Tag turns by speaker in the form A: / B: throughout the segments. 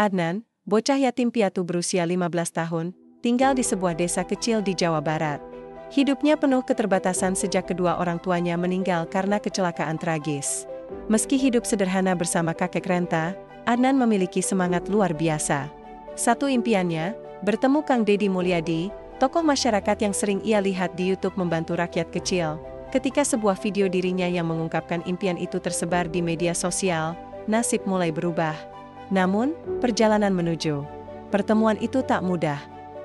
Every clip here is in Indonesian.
A: Adnan, bocah yatim piatu berusia 15 tahun, tinggal di sebuah desa kecil di Jawa Barat. Hidupnya penuh keterbatasan sejak kedua orang tuanya meninggal karena kecelakaan tragis. Meski hidup sederhana bersama kakek renta, Adnan memiliki semangat luar biasa. Satu impiannya, bertemu Kang Deddy Mulyadi, tokoh masyarakat yang sering ia lihat di YouTube membantu rakyat kecil. Ketika sebuah video dirinya yang mengungkapkan impian itu tersebar di media sosial, nasib mulai berubah. Namun, perjalanan menuju pertemuan itu tak mudah.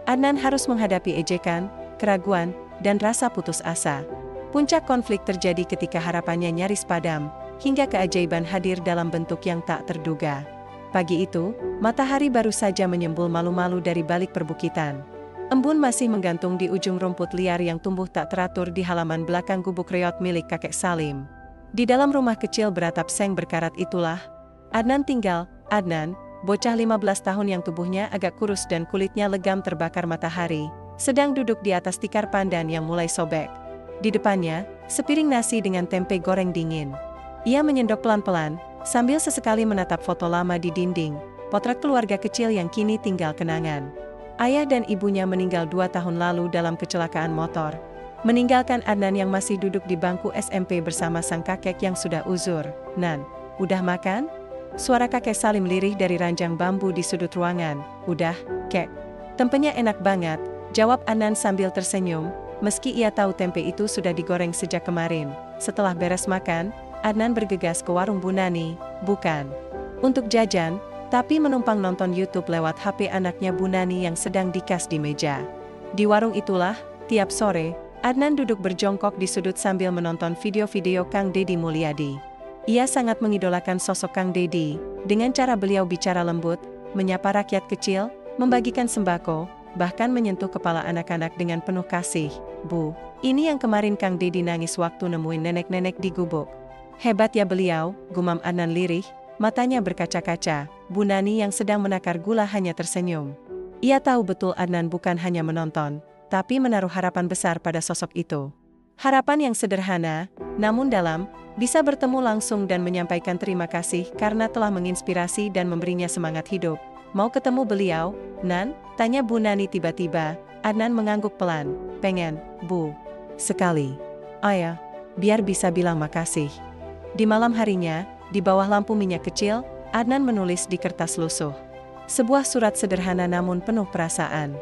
A: Adnan harus menghadapi ejekan, keraguan, dan rasa putus asa. Puncak konflik terjadi ketika harapannya nyaris padam, hingga keajaiban hadir dalam bentuk yang tak terduga. Pagi itu, matahari baru saja menyembul malu-malu dari balik perbukitan. Embun masih menggantung di ujung rumput liar yang tumbuh tak teratur di halaman belakang gubuk reot milik kakek Salim. Di dalam rumah kecil beratap seng berkarat itulah Adnan tinggal. Adnan, bocah 15 tahun yang tubuhnya agak kurus dan kulitnya legam terbakar matahari, sedang duduk di atas tikar pandan yang mulai sobek. Di depannya, sepiring nasi dengan tempe goreng dingin. Ia menyendok pelan-pelan, sambil sesekali menatap foto lama di dinding, potret keluarga kecil yang kini tinggal kenangan. Ayah dan ibunya meninggal 2 tahun lalu dalam kecelakaan motor, meninggalkan Adnan yang masih duduk di bangku SMP bersama sang kakek yang sudah uzur. "Nan, udah makan?" Suara kakek Salim lirih dari ranjang bambu di sudut ruangan. "Udah, kek. Tempenya enak banget," jawab Adnan sambil tersenyum, meski ia tahu tempe itu sudah digoreng sejak kemarin. Setelah beres makan, Adnan bergegas ke warung Bu Nani, bukan untuk jajan, tapi menumpang nonton YouTube lewat HP anaknya Bu Nani yang sedang dikas di meja. Di warung itulah, tiap sore, Adnan duduk berjongkok di sudut sambil menonton video-video Kang Deddy Mulyadi. Ia sangat mengidolakan sosok Kang Deddy, dengan cara beliau bicara lembut, menyapa rakyat kecil, membagikan sembako, bahkan menyentuh kepala anak-anak dengan penuh kasih. "Bu, ini yang kemarin Kang Deddy nangis waktu nemuin nenek-nenek di gubuk. Hebat ya beliau," gumam Adnan lirih, matanya berkaca-kaca. Bu Nani yang sedang menakar gula hanya tersenyum. Ia tahu betul Adnan bukan hanya menonton, tapi menaruh harapan besar pada sosok itu. Harapan yang sederhana, namun dalam, bisa bertemu langsung dan menyampaikan terima kasih karena telah menginspirasi dan memberinya semangat hidup. "Mau ketemu beliau, Nan?" tanya Bu Nani tiba-tiba. Adnan mengangguk pelan. "Pengen, Bu. Sekali. Ayah, biar bisa bilang makasih." Di malam harinya, di bawah lampu minyak kecil, Adnan menulis di kertas lusuh sebuah surat sederhana namun penuh perasaan.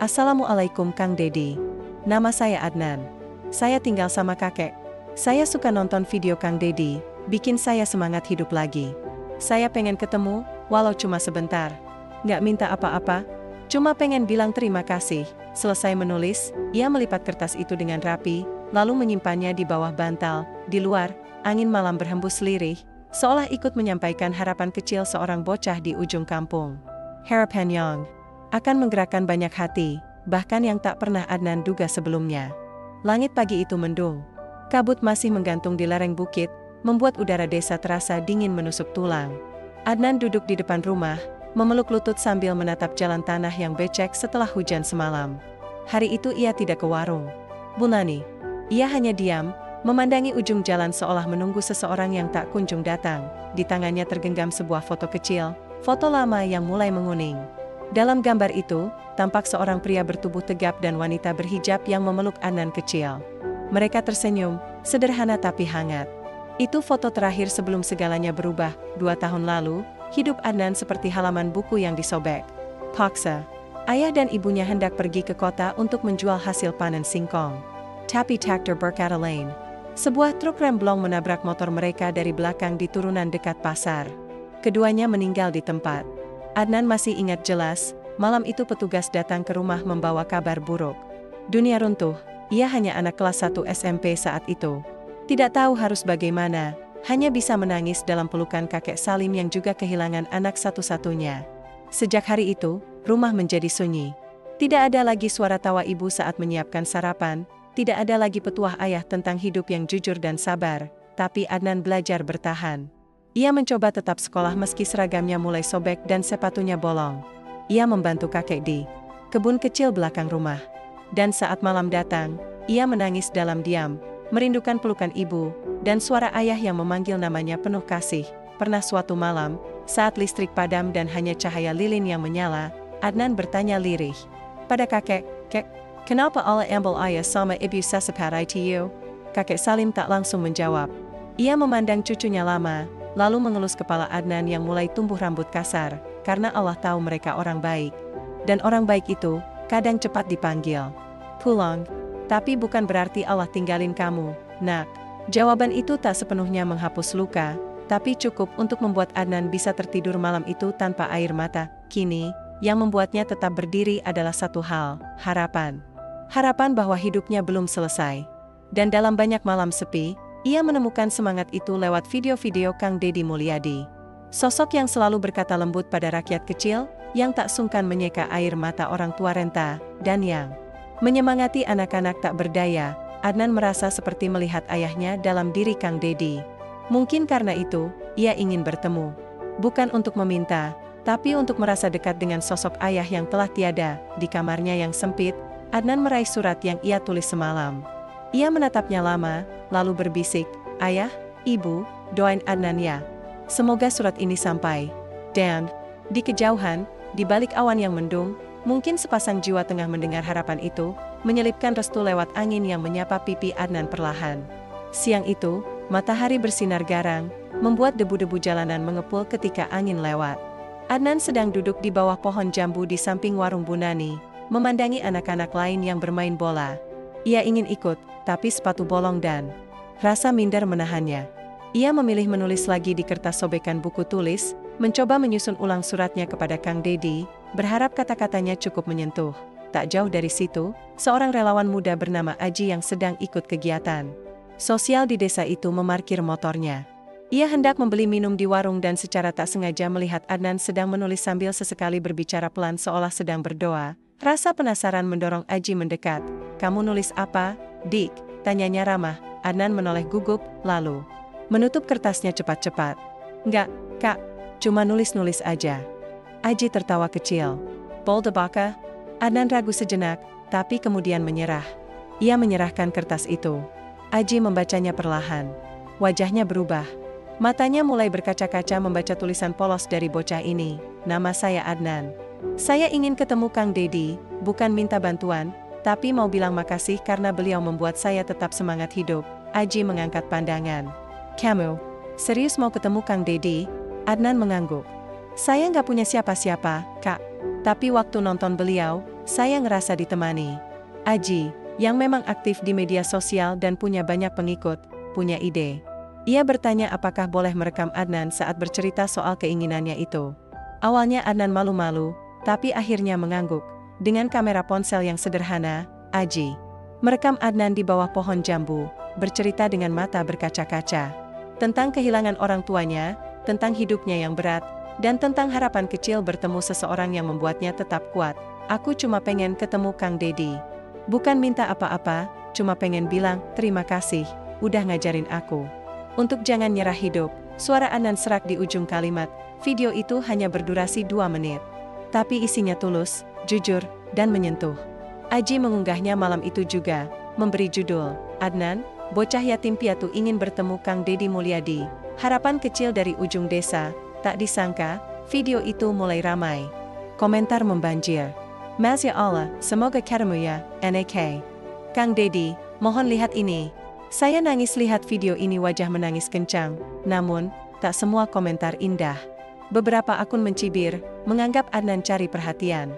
A: "Assalamualaikum Kang Deddy. Nama saya Adnan. Saya tinggal sama kakek. Saya suka nonton video Kang Deddy, bikin saya semangat hidup lagi. Saya pengen ketemu, walau cuma sebentar. Nggak minta apa-apa, cuma pengen bilang terima kasih." Selesai menulis, ia melipat kertas itu dengan rapi, lalu menyimpannya di bawah bantal. Di luar, angin malam berhembus lirih, seolah ikut menyampaikan harapan kecil seorang bocah di ujung kampung. Harapan yang akan menggerakkan banyak hati, bahkan yang tak pernah Adnan duga sebelumnya. Langit pagi itu mendung. Kabut masih menggantung di lereng bukit, membuat udara desa terasa dingin menusuk tulang. Adnan duduk di depan rumah, memeluk lutut sambil menatap jalan tanah yang becek setelah hujan semalam. Hari itu ia tidak ke warung Bu Nani. Ia hanya diam, memandangi ujung jalan seolah menunggu seseorang yang tak kunjung datang. Di tangannya tergenggam sebuah foto kecil, foto lama yang mulai menguning. Dalam gambar itu, tampak seorang pria bertubuh tegap dan wanita berhijab yang memeluk Adnan kecil. Mereka tersenyum, sederhana tapi hangat. Itu foto terakhir sebelum segalanya berubah. 2 tahun lalu, hidup Adnan seperti halaman buku yang disobek. Paksa, ayah dan ibunya hendak pergi ke kota untuk menjual hasil panen singkong. Tapi traktor berkata lain. Sebuah truk remblong menabrak motor mereka dari belakang di turunan dekat pasar. Keduanya meninggal di tempat. Adnan masih ingat jelas, malam itu petugas datang ke rumah membawa kabar buruk. Dunia runtuh, ia hanya anak kelas 1 SMP saat itu. Tidak tahu harus bagaimana, hanya bisa menangis dalam pelukan kakek Salim yang juga kehilangan anak satu-satunya. Sejak hari itu, rumah menjadi sunyi. Tidak ada lagi suara tawa ibu saat menyiapkan sarapan, tidak ada lagi petuah ayah tentang hidup yang jujur dan sabar, tapi Adnan belajar bertahan. Ia mencoba tetap sekolah meski seragamnya mulai sobek dan sepatunya bolong. Ia membantu kakek di kebun kecil belakang rumah. Dan saat malam datang, ia menangis dalam diam, merindukan pelukan ibu, dan suara ayah yang memanggil namanya penuh kasih. Pernah suatu malam, Saat listrik padam dan hanya cahaya lilin yang menyala, Adnan bertanya lirih. Pada kakek, "Kek, kenapa Allah ambil ayah sama ibu sesepat itu?" Kakek Salim tak langsung menjawab. Ia memandang cucunya lama, lalu mengelus kepala Adnan yang mulai tumbuh rambut kasar, karena Allah tahu mereka orang baik. Dan orang baik itu, kadang cepat dipanggil pulang. Tapi bukan berarti Allah tinggalin kamu, nak. Jawaban itu tak sepenuhnya menghapus luka, tapi cukup untuk membuat Adnan bisa tertidur malam itu tanpa air mata. Kini, yang membuatnya tetap berdiri adalah satu hal, harapan. Harapan bahwa hidupnya belum selesai. Dan dalam banyak malam sepi, ia menemukan semangat itu lewat video-video Kang Deddy Mulyadi. Sosok yang selalu berkata lembut pada rakyat kecil, yang tak sungkan menyeka air mata orang tua renta, dan yang menyemangati anak-anak tak berdaya. Adnan merasa seperti melihat ayahnya dalam diri Kang Deddy. Mungkin karena itu, ia ingin bertemu. Bukan untuk meminta, tapi untuk merasa dekat dengan sosok ayah yang telah tiada. Di kamarnya yang sempit, Adnan meraih surat yang ia tulis semalam. Ia menatapnya lama, lalu berbisik, "Ayah, Ibu, doain Adnan ya. Semoga surat ini sampai." Dan, di kejauhan, di balik awan yang mendung, mungkin sepasang jiwa tengah mendengar harapan itu, menyelipkan restu lewat angin yang menyapa pipi Adnan perlahan. Siang itu, matahari bersinar garang, membuat debu-debu jalanan mengepul ketika angin lewat. Adnan sedang duduk di bawah pohon jambu di samping warung Bu Nani, memandangi anak-anak lain yang bermain bola. Ia ingin ikut, tapi sepatu bolong dan rasa minder menahannya. Ia memilih menulis lagi di kertas sobekan buku tulis, mencoba menyusun ulang suratnya kepada Kang Deddy, berharap kata-katanya cukup menyentuh. Tak jauh dari situ, seorang relawan muda bernama Aji yang sedang ikut kegiatan sosial di desa itu memarkir motornya. Ia hendak membeli minum di warung dan secara tak sengaja melihat Adnan sedang menulis sambil sesekali berbicara pelan seolah sedang berdoa. Rasa penasaran mendorong Aji mendekat. "Kamu nulis apa, Dik?" tanyanya ramah. Adnan menoleh gugup, lalu menutup kertasnya cepat-cepat. "Enggak, Kak, cuma nulis-nulis aja." Aji tertawa kecil. "Bolde baka?" Adnan ragu sejenak, tapi kemudian menyerah. Ia menyerahkan kertas itu. Aji membacanya perlahan. Wajahnya berubah. Matanya mulai berkaca-kaca membaca tulisan polos dari bocah ini. "Nama saya Adnan. Saya ingin ketemu Kang Deddy, bukan minta bantuan, tapi mau bilang makasih karena beliau membuat saya tetap semangat hidup." Aji mengangkat pandangan. "Kamu serius mau ketemu Kang Deddy?" Adnan mengangguk. "Saya nggak punya siapa-siapa, Kak. Tapi waktu nonton beliau, saya ngerasa ditemani." Aji, yang memang aktif di media sosial dan punya banyak pengikut, punya ide. Ia bertanya apakah boleh merekam Adnan saat bercerita soal keinginannya itu. Awalnya Adnan malu-malu, tapi akhirnya mengangguk. Dengan kamera ponsel yang sederhana, Aji merekam Adnan di bawah pohon jambu, bercerita dengan mata berkaca-kaca. Tentang kehilangan orang tuanya, tentang hidupnya yang berat, dan tentang harapan kecil bertemu seseorang yang membuatnya tetap kuat. "Aku cuma pengen ketemu Kang Deddy. Bukan minta apa-apa, cuma pengen bilang terima kasih, udah ngajarin aku untuk jangan nyerah hidup." Suara Adnan serak di ujung kalimat. Video itu hanya berdurasi 2 menit. Tapi isinya tulus, jujur, dan menyentuh. Aji mengunggahnya malam itu juga, memberi judul, "Adnan, bocah yatim piatu ingin bertemu Kang Deddy Mulyadi, harapan kecil dari ujung desa." Tak disangka, video itu mulai ramai. Komentar membanjir. "Masya Allah, semoga ketemu ya, NAK. Kang Deddy, mohon lihat ini." Saya nangis lihat video ini, wajah menangis kencang. Namun, tak semua komentar indah. Beberapa akun mencibir, menganggap Adnan cari perhatian.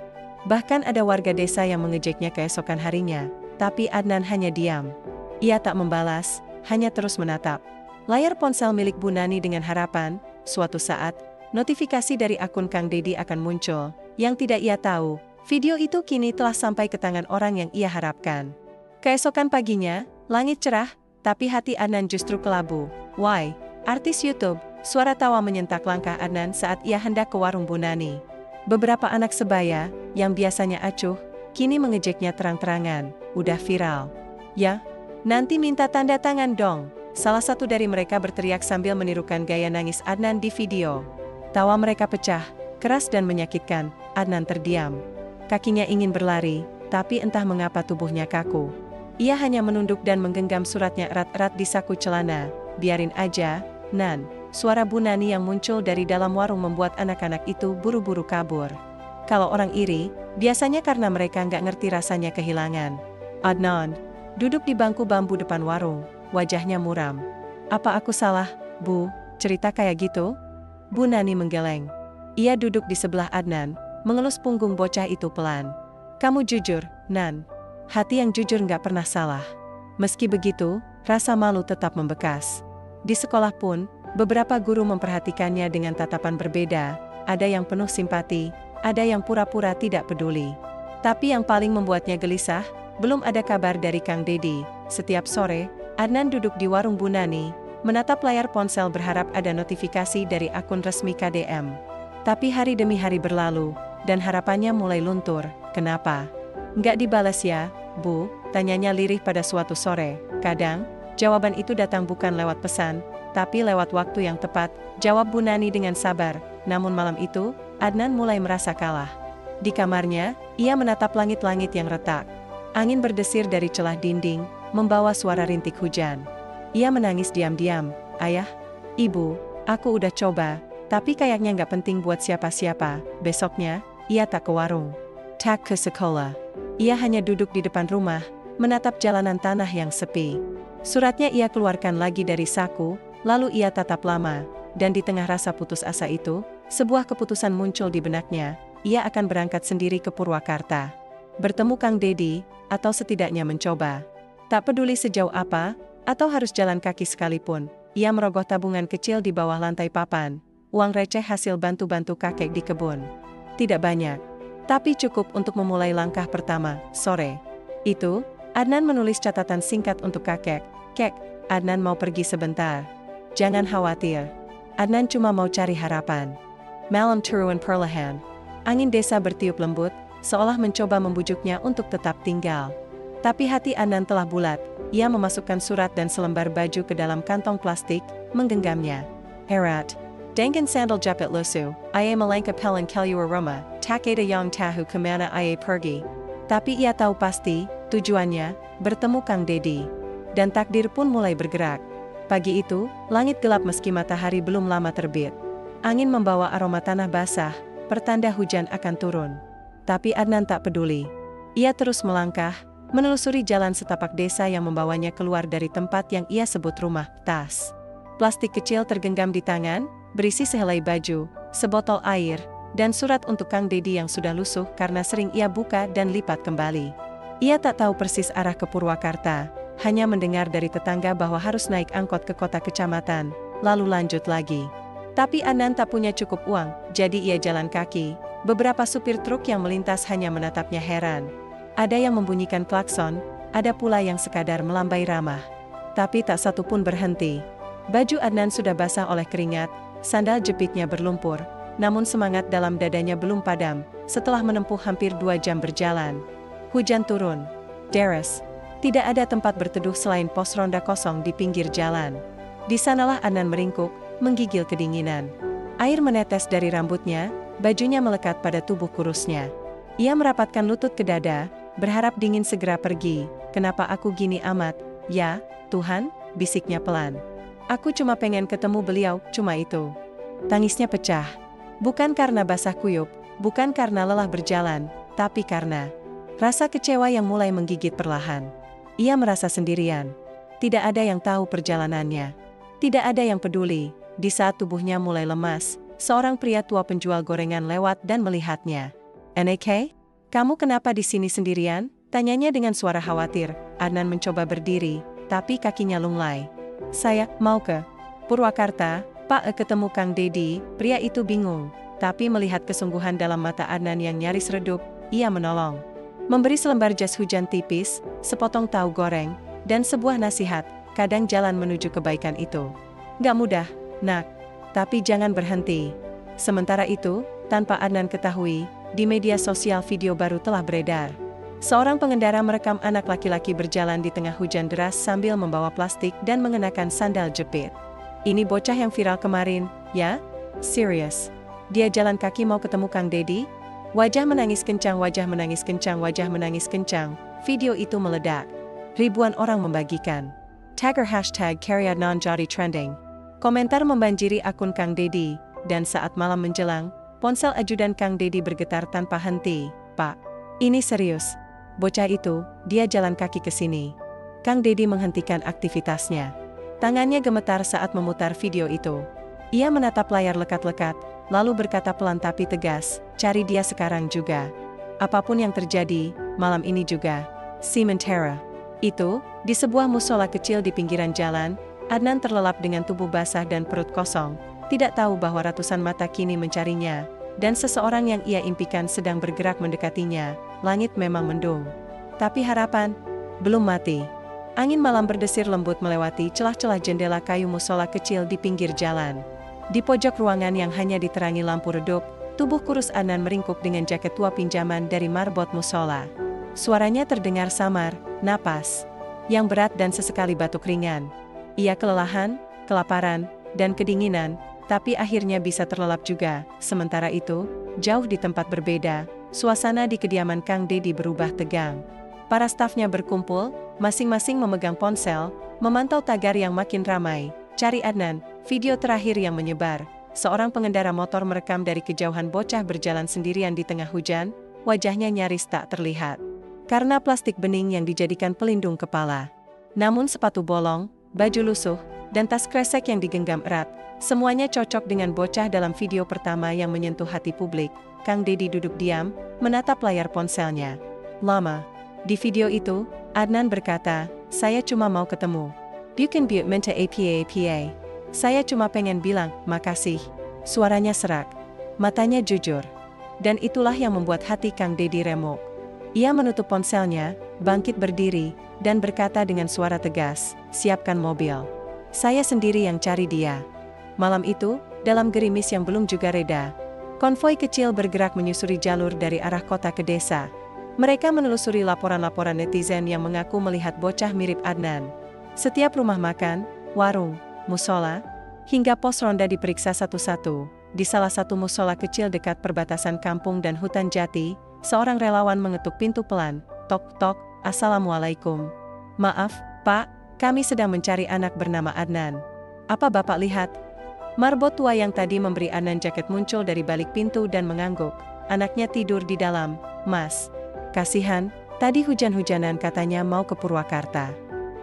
A: Bahkan ada warga desa yang mengejeknya keesokan harinya. Tapi Adnan hanya diam. Ia tak membalas, hanya terus menatap layar ponsel milik Bu Nani dengan harapan, suatu saat, notifikasi dari akun Kang Deddy akan muncul. Yang tidak ia tahu, video itu kini telah sampai ke tangan orang yang ia harapkan. Keesokan paginya, langit cerah, tapi hati Adnan justru kelabu. "Why, artis YouTube?" Suara tawa menyentak langkah Adnan saat ia hendak ke warung Bu Nani. Beberapa anak sebaya, yang biasanya acuh, kini mengejeknya terang-terangan. Udah viral. "Ya, nanti minta tanda tangan dong." Salah satu dari mereka berteriak sambil menirukan gaya nangis Adnan di video. Tawa mereka pecah, keras dan menyakitkan. Adnan terdiam. Kakinya ingin berlari, tapi entah mengapa tubuhnya kaku. Ia hanya menunduk dan menggenggam suratnya erat-erat di saku celana. "Biarin aja, Nan. suara Bu Nani yang muncul dari dalam warung membuat anak-anak itu buru-buru kabur. Kalau orang iri, biasanya karena mereka nggak ngerti rasanya kehilangan. Adnan duduk di bangku bambu depan warung, wajahnya muram. Apa aku salah, Bu? Cerita kayak gitu? Bu Nani menggeleng. Ia duduk di sebelah Adnan, mengelus punggung bocah itu pelan. Kamu jujur, Nan. Hati yang jujur nggak pernah salah. Meski begitu, rasa malu tetap membekas. Di sekolah pun, beberapa guru memperhatikannya dengan tatapan berbeda, ada yang penuh simpati, ada yang pura-pura tidak peduli. Tapi yang paling membuatnya gelisah, belum ada kabar dari Kang Dedi. Setiap sore, Adnan duduk di warung Bu Nani, menatap layar ponsel berharap ada notifikasi dari akun resmi KDM. Tapi hari demi hari berlalu, dan harapannya mulai luntur. Kenapa? Nggak dibalas ya, Bu? Tanyanya lirih pada suatu sore. Kadang, jawaban itu datang bukan lewat pesan, tapi lewat waktu yang tepat, jawab Bu Nani dengan sabar. Namun malam itu, Adnan mulai merasa kalah. Di kamarnya, ia menatap langit-langit yang retak. Angin berdesir dari celah dinding, membawa suara rintik hujan. Ia menangis diam-diam. Ayah, Ibu, aku udah coba, tapi kayaknya nggak penting buat siapa-siapa. Besoknya, ia tak ke warung, tak ke sekolah. Ia hanya duduk di depan rumah, menatap jalanan tanah yang sepi. Suratnya ia keluarkan lagi dari saku, lalu ia tatap lama, dan di tengah rasa putus asa itu, sebuah keputusan muncul di benaknya. Ia akan berangkat sendiri ke Purwakarta. Bertemu Kang Dedi, atau setidaknya mencoba. Tak peduli sejauh apa, atau harus jalan kaki sekalipun, ia merogoh tabungan kecil di bawah lantai papan, uang receh hasil bantu-bantu kakek di kebun. Tidak banyak, tapi cukup untuk memulai langkah pertama. Sore itu, Adnan menulis catatan singkat untuk kakek. Kek, Adnan mau pergi sebentar. Jangan khawatir. Adnan cuma mau cari harapan. Malam turun perlahan. Angin desa bertiup lembut, seolah mencoba membujuknya untuk tetap tinggal. Tapi hati Adnan telah bulat. Ia memasukkan surat dan selembar baju ke dalam kantong plastik, menggenggamnya. Erat. Dengan sandal japit lusu, ia melangkah pelan keluar rumah, tak ada yang tahu kemana ia pergi. Tapi ia tahu pasti, tujuannya, bertemu Kang Dedi. Dan takdir pun mulai bergerak. Pagi itu, langit gelap meski matahari belum lama terbit. Angin membawa aroma tanah basah, pertanda hujan akan turun. Tapi Adnan tak peduli. Ia terus melangkah, menelusuri jalan setapak desa yang membawanya keluar dari tempat yang ia sebut rumah. Tas plastik kecil tergenggam di tangan, berisi sehelai baju, sebotol air, dan surat untuk Kang Dedi yang sudah lusuh karena sering ia buka dan lipat kembali. Ia tak tahu persis arah ke Purwakarta, hanya mendengar dari tetangga bahwa harus naik angkot ke kota kecamatan, lalu lanjut lagi. Tapi Adnan tak punya cukup uang, jadi ia jalan kaki. Beberapa supir truk yang melintas hanya menatapnya heran. Ada yang membunyikan klakson, ada pula yang sekadar melambai ramah. Tapi tak satu pun berhenti. Baju Adnan sudah basah oleh keringat, sandal jepitnya berlumpur, namun semangat dalam dadanya belum padam. Setelah menempuh hampir 2 jam berjalan, hujan turun deras. Tidak ada tempat berteduh selain pos ronda kosong di pinggir jalan. Di sanalah Adnan meringkuk, menggigil kedinginan. Air menetes dari rambutnya, bajunya melekat pada tubuh kurusnya. Ia merapatkan lutut ke dada, berharap dingin segera pergi. Kenapa aku gini amat? Ya, Tuhan, bisiknya pelan. Aku cuma pengen ketemu beliau, cuma itu. Tangisnya pecah. Bukan karena basah kuyup, bukan karena lelah berjalan, tapi karena rasa kecewa yang mulai menggigit perlahan. Ia merasa sendirian. Tidak ada yang tahu perjalanannya. Tidak ada yang peduli. Di saat tubuhnya mulai lemas, seorang pria tua penjual gorengan lewat dan melihatnya. "Enek, kamu kenapa di sini sendirian?" tanyanya dengan suara khawatir. Adnan mencoba berdiri, tapi kakinya lunglai. "Saya mau ke Purwakarta, Pak, ketemu Kang Dedi." Pria itu bingung, tapi melihat kesungguhan dalam mata Adnan yang nyaris redup, ia menolong. Memberi selembar jas hujan tipis, sepotong tahu goreng, dan sebuah nasihat, kadang jalan menuju kebaikan itu gak mudah, nak. Tapi jangan berhenti. Sementara itu, tanpa Adnan ketahui, di media sosial video baru telah beredar. Seorang pengendara merekam anak laki-laki berjalan di tengah hujan deras sambil membawa plastik dan mengenakan sandal jepit. Ini bocah yang viral kemarin, ya? Serius. Dia jalan kaki mau ketemu Kang Dedi? Wajah menangis kencang, wajah menangis kencang, wajah menangis kencang. Video itu meledak. Ribuan orang membagikan. Tagger hashtag Kari Adnan jadi trending. Komentar membanjiri akun Kang Deddy, dan saat malam menjelang, ponsel ajudan Kang Deddy bergetar tanpa henti. "Pak, ini serius. Bocah itu, dia jalan kaki ke sini." Kang Deddy menghentikan aktivitasnya. Tangannya gemetar saat memutar video itu. Ia menatap layar lekat-lekat, lalu berkata pelan tapi tegas, "Cari dia sekarang juga. Apapun yang terjadi, malam ini juga." Sementara itu, di sebuah musola kecil di pinggiran jalan, Adnan terlelap dengan tubuh basah dan perut kosong, tidak tahu bahwa ratusan mata kini mencarinya, dan seseorang yang ia impikan sedang bergerak mendekatinya. Langit memang mendung, tapi harapan belum mati. Angin malam berdesir lembut melewati celah-celah jendela kayu musola kecil di pinggir jalan. Di pojok ruangan yang hanya diterangi lampu redup, tubuh kurus Adnan meringkuk dengan jaket tua pinjaman dari marbot musola. Suaranya terdengar samar, napas yang berat dan sesekali batuk ringan. Ia kelelahan, kelaparan, dan kedinginan, tapi akhirnya bisa terlelap juga. Sementara itu, jauh di tempat berbeda, suasana di kediaman Kang Deddy berubah tegang. Para stafnya berkumpul, masing-masing memegang ponsel, memantau tagar yang makin ramai. "Cari Adnan." Video terakhir yang menyebar, seorang pengendara motor merekam dari kejauhan bocah berjalan sendirian di tengah hujan, wajahnya nyaris tak terlihat karena plastik bening yang dijadikan pelindung kepala. Namun sepatu bolong, baju lusuh, dan tas kresek yang digenggam erat, semuanya cocok dengan bocah dalam video pertama yang menyentuh hati publik. Kang Deddy duduk diam, menatap layar ponselnya. Lama. Di video itu, Adnan berkata, "Saya cuma mau ketemu. You can be minta apa. Saya cuma pengen bilang, makasih." Suaranya serak. Matanya jujur. Dan itulah yang membuat hati Kang Deddy remuk. Ia menutup ponselnya, bangkit berdiri, dan berkata dengan suara tegas, "Siapkan mobil. Saya sendiri yang cari dia." Malam itu, dalam gerimis yang belum juga reda, konvoi kecil bergerak menyusuri jalur dari arah kota ke desa. Mereka menelusuri laporan-laporan netizen yang mengaku melihat bocah mirip Adnan. Setiap rumah makan, warung, musola, hingga pos ronda diperiksa satu-satu. Di salah satu musola kecil dekat perbatasan kampung dan hutan jati, seorang relawan mengetuk pintu pelan. "Tok-tok, Assalamualaikum. Maaf, Pak, kami sedang mencari anak bernama Adnan. Apa Bapak lihat?" Marbot tua yang tadi memberi Adnan jaket muncul dari balik pintu dan mengangguk. "Anaknya tidur di dalam, Mas. Kasihan, tadi hujan-hujanan katanya mau ke Purwakarta."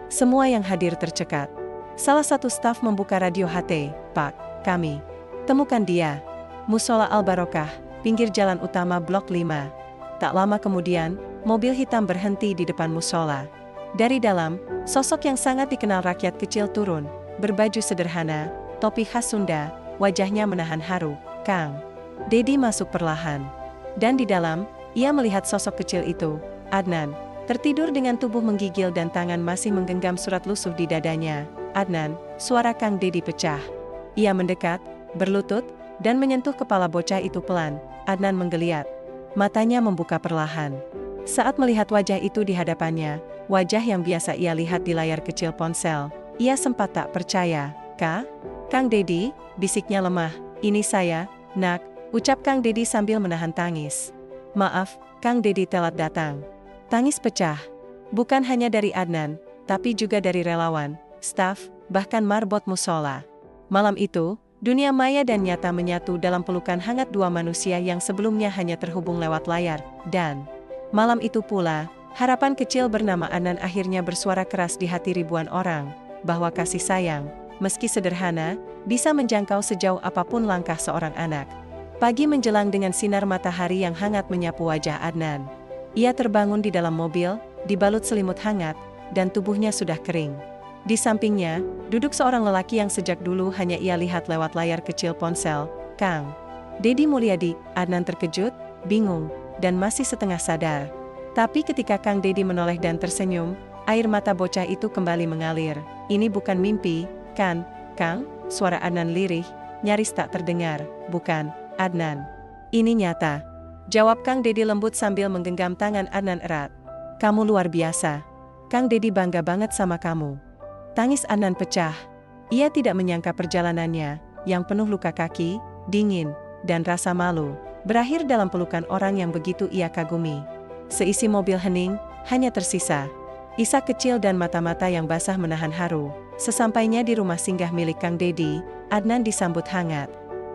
A: Semua yang hadir tercekat. Salah satu staf membuka radio HT. "Pak, kami temukan dia. Musola Al-Barokah, pinggir jalan utama Blok 5. Tak lama kemudian, mobil hitam berhenti di depan musola. Dari dalam, sosok yang sangat dikenal rakyat kecil turun, berbaju sederhana, topi khas Sunda, wajahnya menahan haru. Kang Deddy masuk perlahan. Dan di dalam, ia melihat sosok kecil itu, Adnan, tertidur dengan tubuh menggigil dan tangan masih menggenggam surat lusuh di dadanya. "Adnan," suara Kang Deddy pecah. Ia mendekat, berlutut, dan menyentuh kepala bocah itu pelan. Adnan menggeliat. Matanya membuka perlahan. Saat melihat wajah itu di hadapannya, wajah yang biasa ia lihat di layar kecil ponsel, ia sempat tak percaya. Kang Deddy," bisiknya lemah. "Ini saya, Nak," ucap Kang Deddy sambil menahan tangis. "Maaf, Kang Deddy telat datang." Tangis pecah. Bukan hanya dari Adnan, tapi juga dari relawan, staf, bahkan marbot musola. Malam itu, dunia maya dan nyata menyatu dalam pelukan hangat dua manusia yang sebelumnya hanya terhubung lewat layar. Dan malam itu pula, harapan kecil bernama Adnan akhirnya bersuara keras di hati ribuan orang, bahwa kasih sayang, meski sederhana, bisa menjangkau sejauh apapun langkah seorang anak. Pagi menjelang dengan sinar matahari yang hangat menyapu wajah Adnan. Ia terbangun di dalam mobil, dibalut selimut hangat, dan tubuhnya sudah kering. Di sampingnya, duduk seorang lelaki yang sejak dulu hanya ia lihat lewat layar kecil ponsel, Kang Deddy Mulyadi. Adnan terkejut, bingung, dan masih setengah sadar. Tapi ketika Kang Deddy menoleh dan tersenyum, air mata bocah itu kembali mengalir. "Ini bukan mimpi, kan, Kang?" Suara Adnan lirih, nyaris tak terdengar. "Bukan, Adnan. Ini nyata," jawab Kang Deddy lembut sambil menggenggam tangan Adnan erat. "Kamu luar biasa. Kang Deddy bangga banget sama kamu." Tangis Adnan pecah. Ia tidak menyangka perjalanannya, yang penuh luka kaki, dingin, dan rasa malu, berakhir dalam pelukan orang yang begitu ia kagumi. Seisi mobil hening, hanya tersisa isak kecil dan mata-mata yang basah menahan haru. Sesampainya di rumah singgah milik Kang Dedi, Adnan disambut hangat.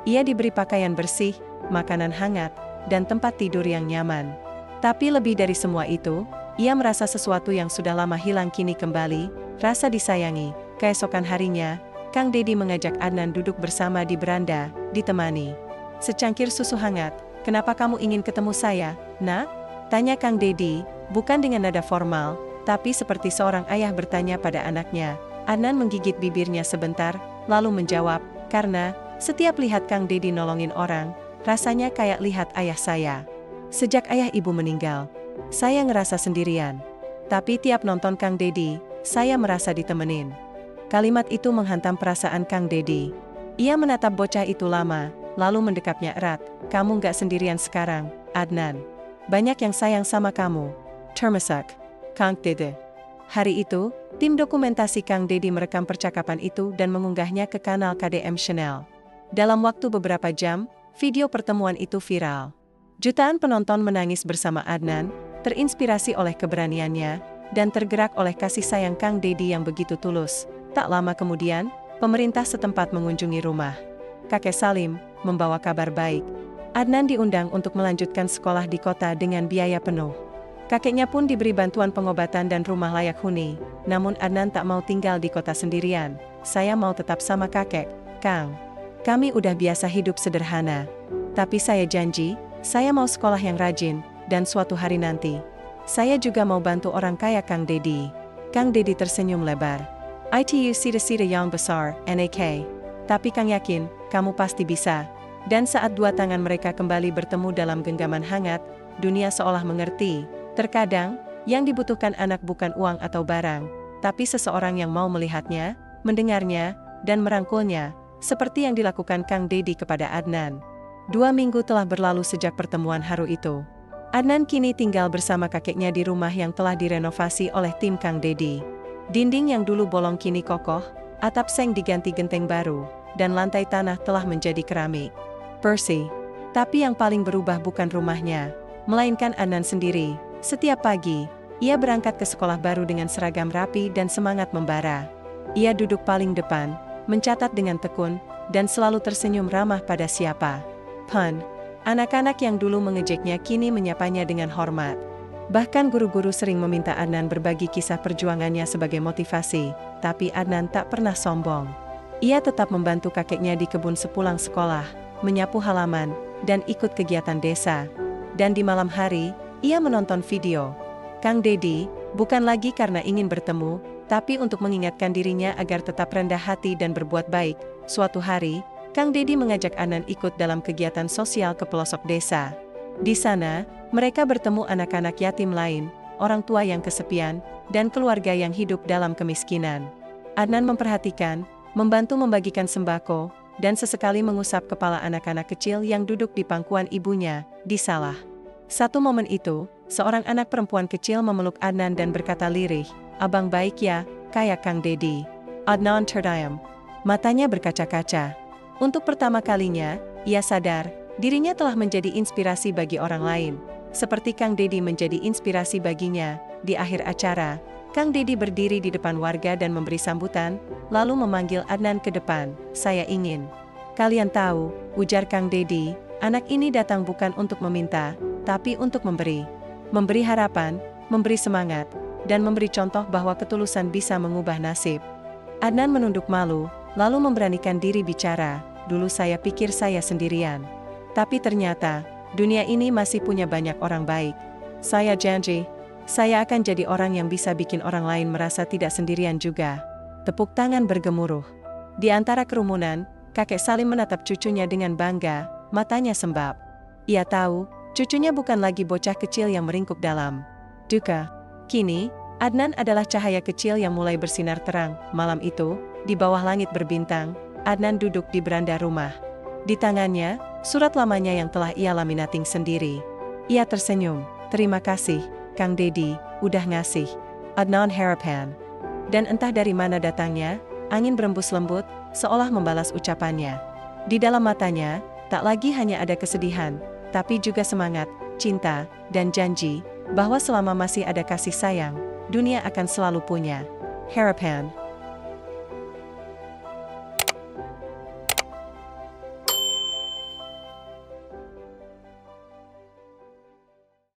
A: Ia diberi pakaian bersih, makanan hangat, dan tempat tidur yang nyaman. Tapi lebih dari semua itu, ia merasa sesuatu yang sudah lama hilang kini kembali, rasa disayangi. Keesokan harinya, Kang Dedi mengajak Adnan duduk bersama di beranda, ditemani secangkir susu hangat. "Kenapa kamu ingin ketemu saya, Nak?" tanya Kang Dedi, bukan dengan nada formal, tapi seperti seorang ayah bertanya pada anaknya. Adnan menggigit bibirnya sebentar, lalu menjawab, "Karena setiap lihat Kang Dedi nolongin orang, rasanya kayak lihat ayah saya. Sejak ayah ibu meninggal, saya ngerasa sendirian. Tapi tiap nonton Kang Dedi, saya merasa ditemenin." Kalimat itu menghantam perasaan Kang Dedi. Ia menatap bocah itu lama, lalu mendekapnya erat. "Kamu nggak sendirian sekarang, Adnan. Banyak yang sayang sama kamu." Termasak Kang Dedi. Hari itu, tim dokumentasi Kang Dedi merekam percakapan itu dan mengunggahnya ke kanal KDM Channel. Dalam waktu beberapa jam, video pertemuan itu viral. Jutaan penonton menangis bersama Adnan, terinspirasi oleh keberaniannya, dan tergerak oleh kasih sayang Kang Dedi yang begitu tulus. Tak lama kemudian, pemerintah setempat mengunjungi rumah kakek Salim, membawa kabar baik. Adnan diundang untuk melanjutkan sekolah di kota dengan biaya penuh. Kakeknya pun diberi bantuan pengobatan dan rumah layak huni, namun Adnan tak mau tinggal di kota sendirian. "Saya mau tetap sama kakek, Kang. Kami udah biasa hidup sederhana. Tapi saya janji, saya mau sekolah yang rajin, dan suatu hari nanti, saya juga mau bantu orang kaya Kang Dedi." Kang Dedi tersenyum lebar. "Itu cita-cita yang besar, NAK. Tapi Kang yakin, kamu pasti bisa." Dan saat dua tangan mereka kembali bertemu dalam genggaman hangat, dunia seolah mengerti. Terkadang, yang dibutuhkan anak bukan uang atau barang, tapi seseorang yang mau melihatnya, mendengarnya, dan merangkulnya, seperti yang dilakukan Kang Dedi kepada Adnan. 2 minggu telah berlalu sejak pertemuan haru itu. Adnan kini tinggal bersama kakeknya di rumah yang telah direnovasi oleh tim Kang Dedi. Dinding yang dulu bolong kini kokoh, atap seng diganti genteng baru, dan lantai tanah telah menjadi keramik bersih. Tapi yang paling berubah bukan rumahnya, melainkan Adnan sendiri. Setiap pagi, ia berangkat ke sekolah baru dengan seragam rapi dan semangat membara. Ia duduk paling depan, mencatat dengan tekun, dan selalu tersenyum ramah pada siapa pun. Anak-anak yang dulu mengejeknya kini menyapanya dengan hormat. Bahkan guru-guru sering meminta Adnan berbagi kisah perjuangannya sebagai motivasi, tapi Adnan tak pernah sombong. Ia tetap membantu kakeknya di kebun sepulang sekolah, menyapu halaman, dan ikut kegiatan desa. Dan di malam hari, ia menonton video Kang Dedi, bukan lagi karena ingin bertemu, tapi untuk mengingatkan dirinya agar tetap rendah hati dan berbuat baik. Suatu hari, Kang Dedi mengajak Adnan ikut dalam kegiatan sosial ke pelosok desa. Di sana, mereka bertemu anak-anak yatim lain, orang tua yang kesepian, dan keluarga yang hidup dalam kemiskinan. Adnan memperhatikan, membantu membagikan sembako, dan sesekali mengusap kepala anak-anak kecil yang duduk di pangkuan ibunya, di salah satu momen itu, seorang anak perempuan kecil memeluk Adnan dan berkata lirih, "Abang baik ya, kayak Kang Dedi." Adnan terdiam. Matanya berkaca-kaca. Untuk pertama kalinya, ia sadar, dirinya telah menjadi inspirasi bagi orang lain. Seperti Kang Dedi menjadi inspirasi baginya. Di akhir acara, Kang Dedi berdiri di depan warga dan memberi sambutan, lalu memanggil Adnan ke depan. "Saya ingin kalian tahu," ujar Kang Dedi, "anak ini datang bukan untuk meminta, tapi untuk memberi. Memberi harapan, memberi semangat, dan memberi contoh bahwa ketulusan bisa mengubah nasib." Adnan menunduk malu, lalu memberanikan diri bicara, "Dulu saya pikir saya sendirian. Tapi ternyata, dunia ini masih punya banyak orang baik. Saya janji, saya akan jadi orang yang bisa bikin orang lain merasa tidak sendirian juga." Tepuk tangan bergemuruh. Di antara kerumunan, kakek Salim menatap cucunya dengan bangga, matanya sembab. Ia tahu, cucunya bukan lagi bocah kecil yang meringkuk dalam duka. Kini, Adnan adalah cahaya kecil yang mulai bersinar terang. Malam itu, di bawah langit berbintang, Adnan duduk di beranda rumah. Di tangannya, surat lamanya yang telah ia laminating sendiri. Ia tersenyum, "Terima kasih, Kang Dedi, udah ngasih Adnan harapan." Dan entah dari mana datangnya, angin berembus lembut, seolah membalas ucapannya. Di dalam matanya, tak lagi hanya ada kesedihan, tapi juga semangat, cinta, dan janji, bahwa selama masih ada kasih sayang, dunia akan selalu punya harapan.